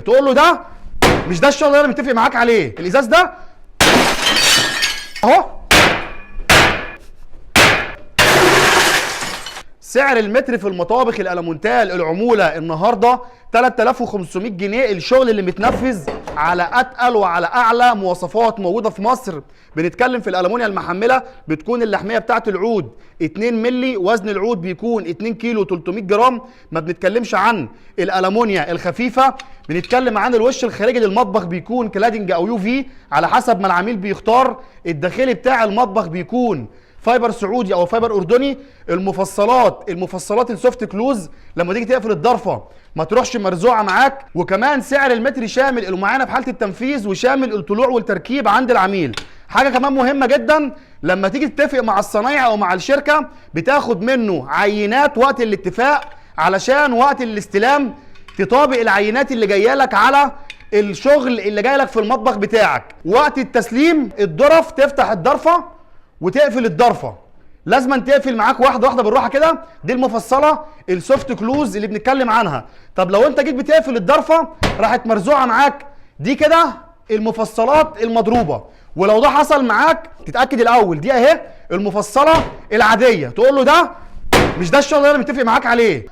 تقول له ده مش ده الشغل اللي انا متفق معاك عليه. الازاز ده اهو سعر المتر في المطابخ الالمونتال العموله النهارده 3500 جنيه. الشغل اللي متنفذ على اتقل وعلى اعلى مواصفات موجوده في مصر. بنتكلم في الالمونيا المحمله، بتكون اللحميه بتاعت العود 2 مللي، وزن العود بيكون 2 كيلو 300 جرام. ما بنتكلمش عن الالمونيا الخفيفه، بنتكلم عن الوش الخارجي للمطبخ بيكون كلادنج او يو في على حسب ما العميل بيختار. الداخلي بتاع المطبخ بيكون فايبر سعودي او فايبر اردني. المفصلات السوفت كلوز لما تيجي تقفل الضرفه ما تروحش مرزوعه معاك. وكمان سعر المتر شامل المعاينه في حاله التنفيذ وشامل الطلوع والتركيب عند العميل. حاجه كمان مهمه جدا، لما تيجي تتفق مع الصنايعي او مع الشركه بتاخد منه عينات وقت الاتفاق علشان وقت الاستلام تطابق العينات اللي جايه لك على الشغل اللي جاي لك في المطبخ بتاعك. وقت التسليم الظرف تفتح الضرفه وتقفل الضرفه، لازم تقفل معاك واحده واحده بالراحه كده. دي المفصله السوفت كلوز اللي بنتكلم عنها. طب لو انت جيت بتقفل الضرفه راحت مرزوعه معاك، دي كده المفصلات المضروبه. ولو ده حصل معاك تتاكد الاول دي اهي المفصله العاديه، تقول له ده مش ده الشغل اللي انا متفق معاك عليه.